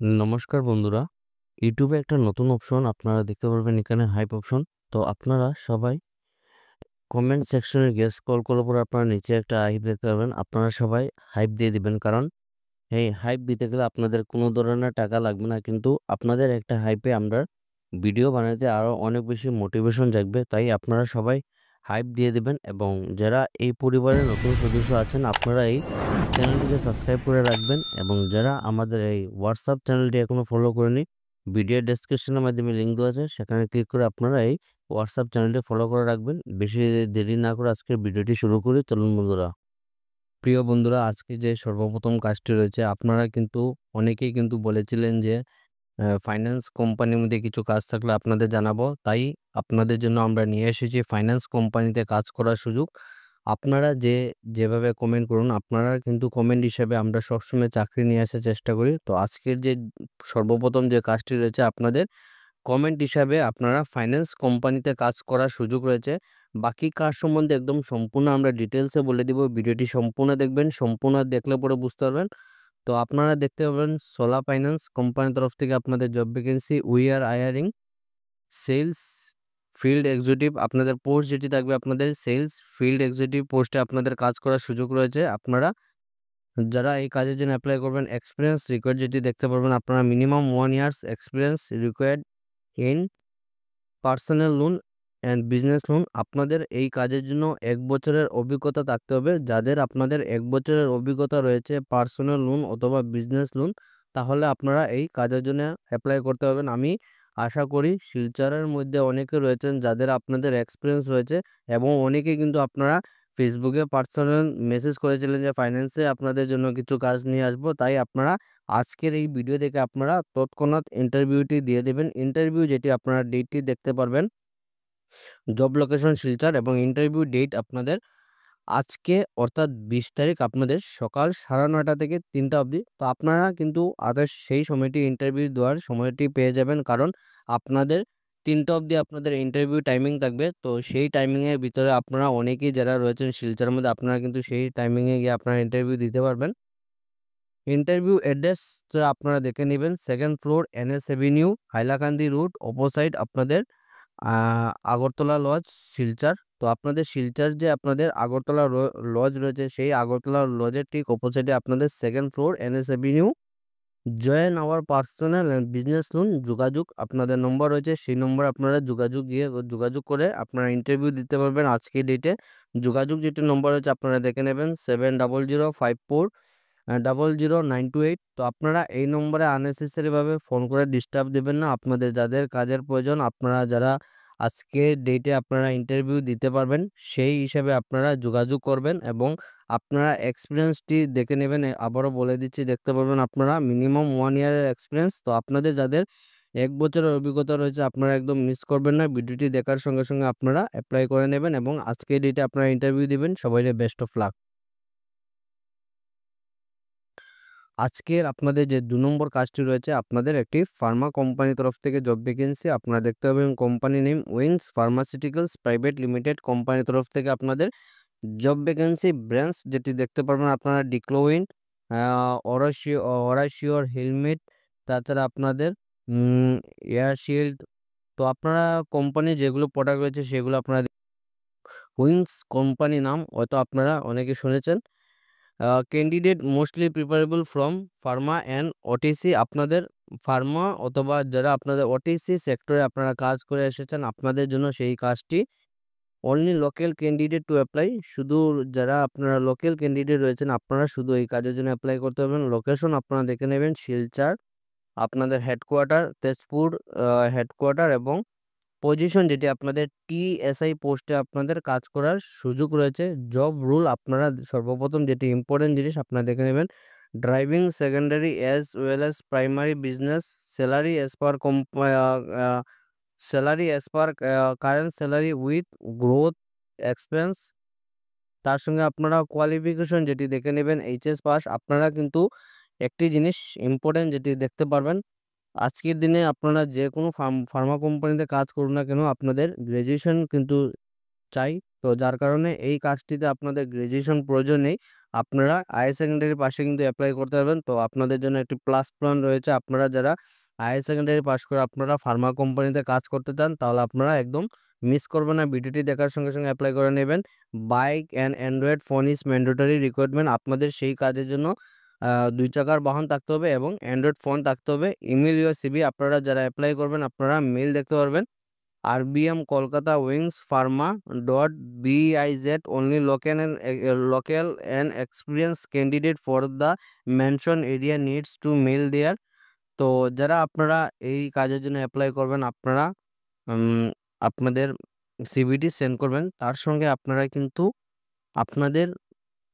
নমস্কার বন্ধুরা, ইউটিউবে একটা নতুন অপশন আপনারা দেখতে পারবেন, এখানে হাইপ অপশন। তো আপনারা সবাই কমেন্ট সেকশনে গিয়ে স্ক্রল করার পর আপনারা নিচে একটা হাইপ দেখতে পারবেন। আপনারা সবাই হাইপ দিয়ে দিবেন, কারণ এই হাইপ দিতে গেলে আপনাদের কোনো ধরনের টাকা লাগবে না, কিন্তু আপনাদের একটা হাইপে আমরা ভিডিও বানাতে আরও অনেক বেশি মোটিভেশন জাগবে। তাই আপনারা সবাই হাইপ দিয়ে দিবেন, এবং যারা এই পরিবারের নতুন সদস্য আছেন আপনারা এই চ্যানেলটিকে সাবস্ক্রাইব করে রাখবেন, এবং যারা আমাদের এই হোয়াটসঅ্যাপ চ্যানেলটি এখনও ফলো করেনি, ভিডিও ডেসক্রিপশনের মাধ্যমে লিঙ্ক দেওয়া আছে, সেখানে ক্লিক করে আপনারা এই হোয়াটসঅ্যাপ চ্যানেলটি ফলো করে রাখবেন। বেশি দেরি না করে আজকের ভিডিওটি শুরু করি, চলুন বন্ধুরা। প্রিয় বন্ধুরা, আজকে যে সর্বপ্রথম কাজটি রয়েছে, আপনারা কিন্তু অনেকেই কিন্তু বলেছিলেন যে ফাইন্যান্স কোম্পানির মধ্যে কিছু কাজ থাকলে আপনাদের জানাবো। তাই আপনাদের জন্য আমরা নিয়ে এসেছি ফাইন্যান্স কোম্পানিতে কাজ করার সুযোগ। আপনারা যেভাবে কমেন্ট করুন, আপনারা কিন্তু কমেন্ট হিসাবে আমরা সবসময় চাকরি নিয়ে আসার চেষ্টা করি। তো আজকের যে সর্বপ্রথম যে কাজটি রয়েছে, আপনাদের কমেন্ট হিসাবে আপনারা ফাইন্যান্স কোম্পানিতে কাজ করার সুযোগ রয়েছে। বাকি কাজ সম্বন্ধে একদম সম্পূর্ণ আমরা ডিটেলসে বলে দিব। ভিডিওটি সম্পূর্ণ দেখবেন, সম্পূর্ণ দেখলে পরে বুঝতে পারবেন। তো আপনারা দেখতে পাবেন সোলা ফাইন্যান্স কোম্পানির তরফ থেকে আপনাদের job vacancy, we are hiring sales field executive. আপনাদের পোস্ট যেটি থাকবে, আপনাদের সেলস ফিল্ড এক্সিকিউটিভ পোস্টে আপনাদের কাজ করার সুযোগ রয়েছে। আপনারা যারা এই কাজের জন্য অ্যাপ্লাই করবেন, এক্সপিরিয়েন্স রিকোয়ার্ড যেটি দেখতে পারবেন, আপনারা minimum 1 years experience required in personal loan and business loan. আপনাদের এই কাজের জন্য 1 বছরের অভিজ্ঞতা থাকতে হবে। যাদের আপনাদের 1 বছরের অভিজ্ঞতা রয়েছে পার্সোনাল লোন অথবা বিজনেস লোন, তাহলে আপনারা এই কাজের জন্য অ্যাপ্লাই করতে পারবেন। আমি আশা করি শিলচরের মধ্যে অনেকে রয়েছেন যাদের আপনাদের এক্সপিরিয়েন্স রয়েছে, এবং অনেকে কিন্তু আপনারা ফেসবুকে পার্সোনাল মেসেজ করেছিলেন যে ফাইন্যান্সে আপনাদের জন্য কিছু কাজ নিয়ে আসবো। তাই আপনারা আজকের এই ভিডিও থেকে আপনারা তৎক্ষণাৎ ইন্টারভিউটি দিয়ে দেবেন। ইন্টারভিউ যেটি আপনারা ডেটটি দেখতে পারবেন, জব লোকেশন শিলচর, এবং ইন্টারভিউ ডেট আপনাদের আজকে অর্থাৎ 20 তারিখ আপনাদের সকাল 9:30 থেকে 3টা অবধি। তো আপনারা কিন্তু আদার্স সেই সময়টি ইন্টারভিউ দেওয়ার সময়টি পেয়ে যাবেন, কারণ আপনাদের 3টা অবধি আপনাদের ইন্টারভিউ টাইমিং থাকবে। তো সেই টাইমিংয়ের ভিতরে আপনারা অনেকেই যারা রয়েছেন শিলচরের মধ্যে, আপনারা কিন্তু সেই টাইমিংয়ে গিয়ে আপনারা ইন্টারভিউ দিতে পারবেন। ইন্টারভিউ অ্যাড্রেস আপনারা দেখে নেবেন, 2nd floor NS Avenue, Hailakandi road, opposite আপনাদের আগরতলা লজ, শিলচর। তো আপনাদের শিলচর যে আপনাদের আগরতলা লজ রয়েছে, সেই আগরতলা লজের ঠিক অপোজিটে আপনাদের 2nd floor NS Avenue. Join our personal and business loan যোগাযোগ, আপনাদের নম্বর রয়েছে, সেই নম্বরে আপনারা যোগাযোগ করে আপনারা ইন্টারভিউ দিতে পারবেন আজকের ডেটে। যোগাযোগ যেটি নম্বর হচ্ছে আপনারা দেখে নেবেন, 7005400928। তো আপনারা এই নম্বরে আননেসেসারিভাবে ফোন করে ডিস্টার্ব দেবেন না। আপনাদের যাদের কাজের প্রয়োজন, আপনারা যারা আজকে ডেটে আপনারা ইন্টারভিউ দিতে পারবেন, সেই হিসাবে আপনারা যোগাযোগ করবেন, এবং আপনারা এক্সপিরিয়েন্সটি দেখে নেবেন। আবারও বলে দিচ্ছি, দেখতে পারবেন আপনারা মিনিমাম 1 ইয়ারের এক্সপিরিয়েন্স। তো আপনাদের যাদের 1 বছরের অভিজ্ঞতা রয়েছে, আপনারা একদম মিস করবেন না। ভিডিওটি দেখার সঙ্গে সঙ্গে আপনারা অ্যাপ্লাই করে নেবেন, এবং আজকের ডেটে আপনারা ইন্টারভিউ দিবেন। সবাইকে বেস্ট অফ লাক। আজকের আপনাদের যে 2 নম্বর কাজটি রয়েছে, আপনাদের একটি ফার্মা কোম্পানির তরফ থেকে জব ভ্যাকেন্সি। আপনারা দেখতে পাবেন company name wings pharmaceuticals private limited, কোম্পানির তরফ থেকে আপনাদের জব ভ্যাকেন্সি। ব্রাঞ্চ যেটি দেখতে পারবেন আপনারা ডিক্লোউইন, অরাশিওর হেলমেট, তাছাড়া আপনাদের এয়ার শিল্ড। তো আপনারা কোম্পানি যেগুলো প্রোডাক্ট রয়েছে সেগুলো আপনারা উইংস কোম্পানি নাম হয়তো আপনারা অনেকে শুনেছেন। Candidate mostly preferable from Pharma and OTC. আপনাদের ফার্মা অথবা যারা আপনাদের ওটিসি সেক্টরে আপনারা কাজ করে এসেছেন, আপনাদের জন্য সেই কাজটি। Only local candidate to apply, শুধু যারা আপনারা লোকাল ক্যান্ডিডেট রয়েছেন আপনারা শুধু এই কাজের জন্য অ্যাপ্লাই করতে পারবেন। লোকেশন আপনারা দেখে নেবেন, শিলচর আপনাদের হেডকোয়ার্টার, তেজপুর হেডকোয়ার্টার, এবং পজিশন যেটি আপনাদের TSI পোস্টে আপনাদের কাজ করার সুযোগ রয়েছে। জব রুল আপনারা সর্বপ্রথম যেটি ইম্পর্টেন্ট জিনিস আপনারা দেখে নেবেন, driving secondary as well as primary business, salary as per current salary with growth expense. তার সঙ্গে আপনারা কোয়ালিফিকেশন যেটি দেখে নেবেন HS পাস। আপনারা কিন্তু একটি জিনিস ইম্পর্টেন্ট যেটি দেখতে পারবেন, আজকের দিনে আপনারা যে কোনো ফার্মা কোম্পানিতে কাজ করুন না কেন, আপনাদের গ্র্যাজুয়েশন কিন্তু চাই। তো যার কারণে এই কাজটিতে আপনাদের গ্র্যাজুয়েশন প্রয়োজন নেই। আপনারা হায়ার সেকেন্ডারি পাশে কিন্তু অ্যাপ্লাই করতে পারবেন। তো আপনাদের জন্য একটি প্লাস পয়েন্ট রয়েছে, আপনারা যারা হায়ার সেকেন্ডারি পাস করে আপনারা ফার্মা কোম্পানিতে কাজ করতে চান তাহলে আপনারা একদম মিস করবেন না, ভিডিওটি দেখার সঙ্গে সঙ্গে অ্যাপ্লাই করে নেবেন। Bike and Android phone is mandatory requirement. আপনাদের সেই কাজের জন্য 2 চাকার বাহন থাকতে হবে এবং অ্যান্ড্রয়েড ফোন থাকতে হবে। ইমেল ইউর সিভি, আপনারা যারা অ্যাপ্লাই করবেন আপনারা মেল দেখতে পারবেন RBM Kolkata Wings Pharma .biz only local and experienced candidate for the mentioned area needs to mail there. তো যারা আপনারা এই কাজের জন্য অ্যাপ্লাই করবেন আপনারা আপনাদের সিভিটি সেন্ড করবেন, তার সঙ্গে আপনারা কিন্তু আপনাদের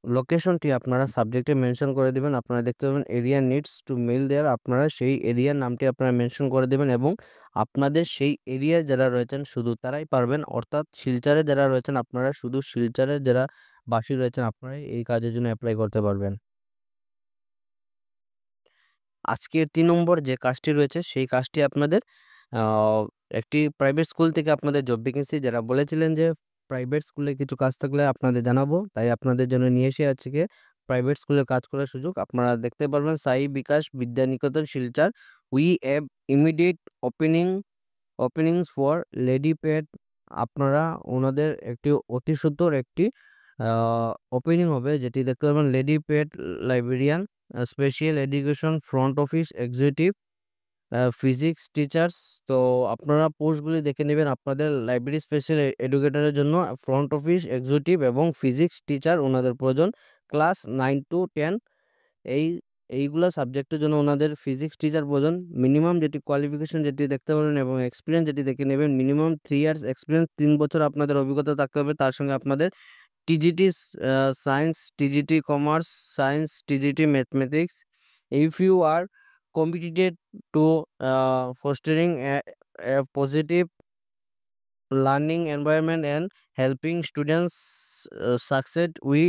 লোকেশনটি আপনারা সাবজেক্টে মেনশন করে দেবেন। আপনারা দেখতে পাবেন এরিয়া নিডস টু মেল দেয়ার, আপনারা সেই এরিয়ার নামটি আপনারা মেনশন করে দেবেন এবং আপনাদের সেই এরিয়ায় যারা রয়েছেন শুধু তারাই পারবেন, অর্থাৎ শিলচরে যারা রয়েছেন আপনারা শুধু শিলচরের যারা বাসী রয়েছেন আপনারা এই কাজের জন্য অ্যাপ্লাই করতে পারবেন। আজকের 3 নম্বর যে কাজটি রয়েছে সেই কাজটি আপনাদের একটি প্রাইভেট স্কুল থেকে আপনাদের জব ভ্যাকেন্সি, যারা বলেছিলেন যে প্রাইভেট স্কুলে কিছু কাজ থাকলে আপনাদের জানাবো, তাই আপনাদের জন্য নিয়ে এসে আজকে প্রাইভেট স্কুলে কাজ করার সুযোগ। আপনারা দেখতে পারবেন Sai Bikash Vidyaniketan Silchar, we have immediate openings for lady paid. আপনারা ওনাদের একটি অতি সত্বর একটি ওপেনিং হবে, যেটি দেখতে পারবেন lady paid librarian, special education front office executive, physics teachers. তো আপনারা পোস্টগুলি দেখে নেবেন, আপনাদের লাইব্রেরি স্পেশাল এডুকেটরের জন্য ফ্রন্ট অফিস এক্সিকিউটিভ এবং ফিজিক্স টিচার ওনাদের প্রয়োজন। ক্লাস 9 to 10 এইগুলা সাবজেক্টের জন্য ওনাদের ফিজিক্স টিচার প্রয়োজন। মিনিমাম যেটি কোয়ালিফিকেশন যেটি দেখতে পারবেন এবং এক্সপিরিয়েন্স যেটি দেখে নেবেন, মিনিমাম 3 ইয়ার্স এক্সপিরিয়েন্স, 3 বছর আপনাদের অভিজ্ঞতা থাকতে হবে। তার সঙ্গে আপনাদের TGT science, TGT commerce science, TGT mathematics. If you are committed to fostering a positive learning environment and helping students succeed, we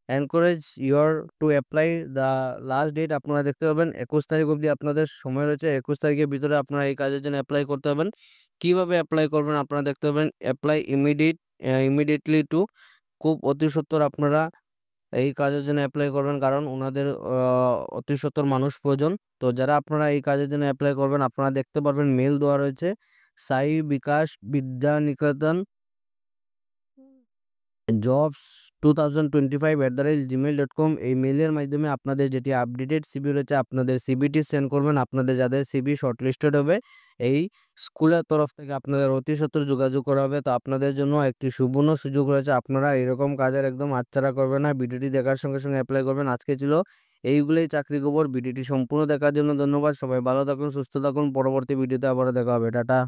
encourage your to apply the last date। আপনারা দেখতে পাবেন 21 তারিখ অবধি আপনাদের সময় রয়েছে, 21 তারিখের ভিতরে আপনারা এই কাজের জন্য অ্যাপ্লাই করতে পারবেন। কিভাবে অ্যাপ্লাই করবেন আপনারা দেখতে পাবেন, অ্যাপ্লাই ইমিডিয়েটলি টু, খুব অতি সত্বর আপনারা এই কাজের জন্য অ্যাপ্লাই করবেন, কারণ ওনাদের অতি সত্বর মানুষ প্রয়োজন। তো যারা আপনারা এই কাজের জন্য অ্যাপ্লাই করবেন আপনারা দেখতে পারবেন মেল দেওয়া রয়েছে সাই বিকাশ বিদ্যানিকেতন jobs2025@gmail.com। এই মেলের মাধ্যমে আপনাদের যেটি আপডেটেড সিভি রয়েছে আপনাদের সিভিটি সেন্ড করবেন। আপনাদের যাদের সিভি শর্টলিস্টেড হবে এই স্কুলের তরফ থেকে আপনাদের অতি সত্বর যোগাযোগ করা হবে। তো আপনাদের জন্য একটি সুবর্ণ সুযোগ রয়েছে, আপনারা এরকম কাজের একদম হাতছাড়া করবেন না, ভিডিওটি দেখার সঙ্গে সঙ্গে অ্যাপ্লাই করবেন। আজকে ছিল এইগুলোই চাকরি খবর। ভিডিওটি সম্পূর্ণ দেখার জন্য ধন্যবাদ। সবাই ভালো থাকুন, সুস্থ থাকুন, পরবর্তী ভিডিওতে আবারও দেখা হবে। টাটা।